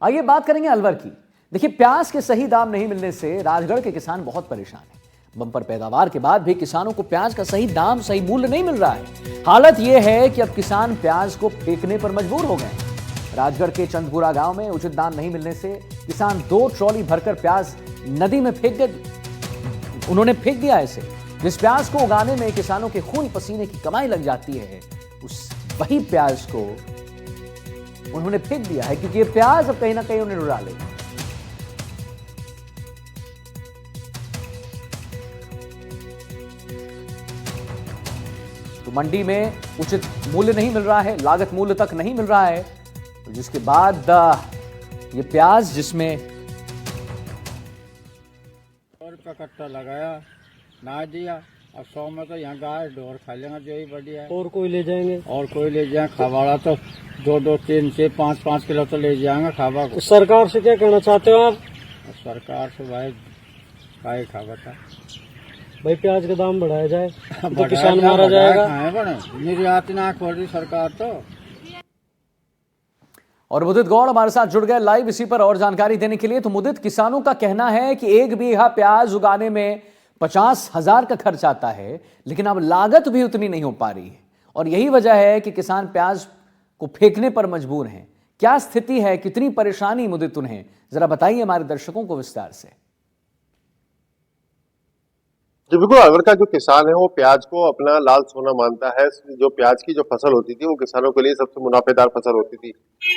आइए बात करेंगे अलवर की। देखिए, प्याज के सही दाम नहीं मिलने से राजगढ़ के किसान बहुत परेशान हैं। बम्पर पैदावार के बाद भी किसानों को प्याज का सही दाम, सही मूल्य नहीं मिल रहा है। हालत यह है कि अब किसान प्याज को फेंकने पर मजबूर हो गए। राजगढ़ के चंदपुरा गांव में उचित दाम नहीं मिलने से किसान 2 ट्रॉली भरकर प्याज नदी में उन्होंने फेंक दिया। ऐसे जिस प्याज को उगाने में किसानों के खून पसीने की कमाई लग जाती है, उस वही प्याज को उन्होंने फेंक दिया है, क्योंकि ये प्याज अब कहीं ना कहीं उन्हें रुला लेगा। तो मंडी में उचित मूल्य नहीं मिल रहा है, लागत मूल्य तक नहीं मिल रहा है, तो जिसके बाद ये प्याज जिसमें 100 रुपया कट्टा लगाया ना दिया, अब 100 में तो यहाँ गाय ढोर खा लेंगे, जो ही बढ़िया है। और कोई ले जाएंगे खावाड़ा तो 2-2, 3 से 5-5 किलो तो ले जाएंगे खावा को। सरकार से क्या कहना चाहते हो आप? सरकार से भाई काय खावा था भाई, प्याज का दाम बढ़ाया जाए तो किसान मारा जाएगा। निर्यात ना खोल सरकार तो। और मुदित गौड़ हमारे साथ जुड़ गए लाइव इसी पर और जानकारी देने के लिए। तो मुदित, किसानों का कहना है कि 1 बीघा प्याज उगाने में 50,000 का खर्च आता है, लेकिन अब लागत भी उतनी नहीं हो पा रही है, और यही वजह है कि किसान प्याज को फेंकने पर मजबूर हैं। क्या स्थिति है, कितनी परेशानी मुदित उन्हें, जरा बताइए हमारे दर्शकों को विस्तार से। जी बिल्कुल, अलवर का जो किसान है वो प्याज को अपना लाल सोना मानता है। जो प्याज की जो फसल होती थी वो किसानों के लिए सबसे मुनाफेदार फसल होती थी,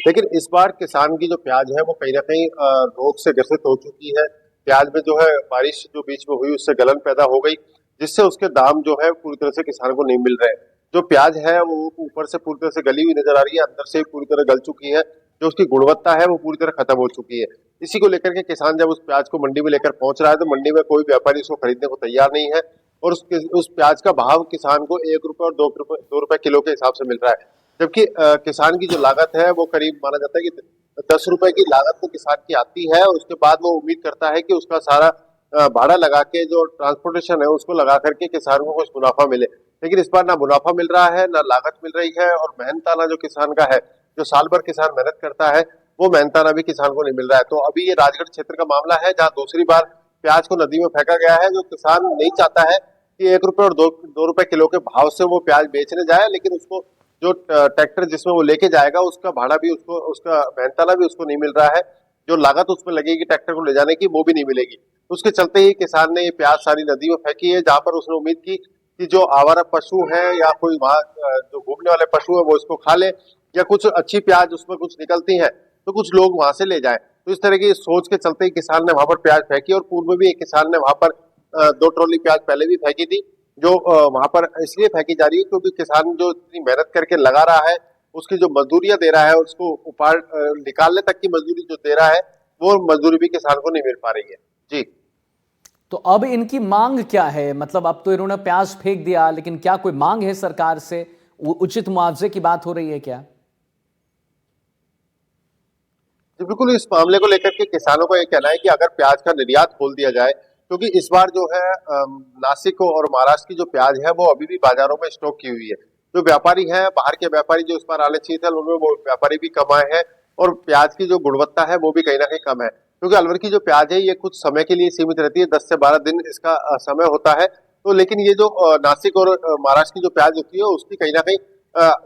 लेकिन इस बार किसान की जो प्याज है वो कहीं ना कहीं रोग से ग्रसित हो चुकी है। प्याज में जो है बारिश जो बीच में हुई उससे गलन पैदा हो गई, जिससे उसके दाम जो है पूरी तरह से किसान को नहीं मिल रहे। जो प्याज है वो ऊपर से पूरी तरह से गली हुई नजर आ रही है, अंदर से पूरी तरह गल चुकी है। जो उसकी गुणवत्ता है वो पूरी तरह खत्म हो चुकी है। इसी को लेकर के किसान जब उस प्याज को मंडी में लेकर पहुंच रहा है तो मंडी में कोई व्यापारी उसको खरीदने को तैयार नहीं है, और उस प्याज का भाव किसान को 1 रुपए और 2 रुपए किलो के हिसाब से मिल रहा है। जबकि किसान की जो लागत है वो करीब माना जाता है कि 10 रुपए की लागत तो किसान की आती है, और उसके बाद वो उम्मीद करता है कि उसका सारा भाड़ा लगा के जो ट्रांसपोर्टेशन है उसको लगा करके किसान को कुछ मुनाफा मिले। लेकिन इस बार ना मुनाफा मिल रहा है, ना लागत मिल रही है, और मेहनताना जो किसान का है, जो साल भर किसान मेहनत करता है, वो मेहनताना भी किसान को नहीं मिल रहा है। तो अभी ये राजगढ़ क्षेत्र का मामला है, जहाँ दूसरी बार प्याज को नदी में फेंका गया है। जो किसान नहीं चाहता है कि 1 रुपए और 2 रुपए किलो के भाव से वो प्याज बेचने जाए, लेकिन उसको जो ट्रैक्टर जिसमें वो लेके जाएगा उसका भाड़ा भी उसको, उसका मेहनताना भी उसको नहीं मिल रहा है। जो लागत उसमें लगेगी ट्रैक्टर को ले जाने की वो भी नहीं मिलेगी। उसके चलते ही किसान ने ये प्याज सारी नदी में फेंकी है, जहां पर उसने उम्मीद की कि जो आवारा पशु है या कोई वहां जो घूमने वाले पशु है वो इसको खा ले, या कुछ अच्छी प्याज उसमें कुछ निकलती है तो कुछ लोग वहां से ले जाए। तो इस तरह की सोच के चलते ही किसान ने वहां पर प्याज फेंकी, और पूर्व में भी एक किसान ने वहां पर 2 ट्रॉली प्याज पहले भी फेंकी थी। जो वहां पर इसलिए फेंकी जा रही है क्योंकि किसान जो इतनी मेहनत करके लगा रहा है, उसकी जो मजदूरियां दे रहा है, उसको उपाड़ निकालने तक की मजदूरी जो दे रहा है, वो मजदूरी भी किसान को नहीं मिल पा रही है। जी, तो अब इनकी मांग क्या है? मतलब अब तो इन्होंने प्याज फेंक दिया, लेकिन क्या कोई मांग है सरकार से? उचित मुआवजे की बात हो रही है क्या? जी बिल्कुल, इस मामले को लेकर के किसानों का ये कहना है कि अगर प्याज का निर्यात खोल दिया जाए, क्योंकि इस बार जो है नासिक और महाराष्ट्र की जो प्याज है वो अभी भी बाजारों में स्टॉक की हुई है। जो व्यापारी हैं, बाहर के व्यापारी जो इस बार आने चाहिए थे, उनमें वो व्यापारी भी कम आए हैं, और प्याज की जो गुणवत्ता है वो भी कहीं ना कहीं कम है। क्योंकि अलवर की जो प्याज है ये कुछ समय के लिए सीमित रहती है, 10 से 12 दिन इसका समय होता है। तो लेकिन ये जो नासिक और महाराष्ट्र की जो प्याज होती है उसकी कहीं ना कहीं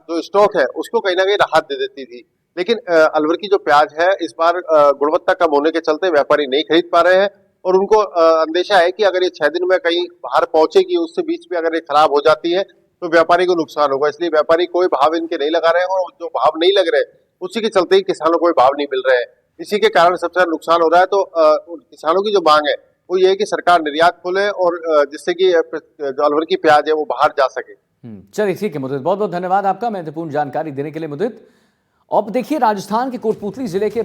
जो स्टॉक है उसको कहीं ना कहीं राहत दे देती थी। लेकिन अलवर की जो प्याज है इस बार गुणवत्ता कम होने के चलते व्यापारी नहीं खरीद पा रहे हैं, और उनको अंदेशा है कि अगर ये 6 दिन में कहीं बाहर पहुंचेगी, उससे बीच में अगर ये खराब हो जाती है तो व्यापारी को नुकसान होगा। इसलिए व्यापारी कोई भाव इनके नहीं लगा रहे हैं, और जो भाव नहीं लग रहे उसी के चलते ही किसानों को भाव नहीं मिल रहे हैं। इसी के कारण सबसे ज्यादा नुकसान हो रहा है। तो किसानों की जो मांग है वो ये है कि सरकार निर्यात खोले, और जिससे कि जो अलवर की प्याज है वो बाहर जा सके। चलिए ठीक है मुदित, बहुत बहुत धन्यवाद आपका महत्वपूर्ण जानकारी देने के लिए मुदित। अब देखिए, राजस्थान के कोटपूतली जिले के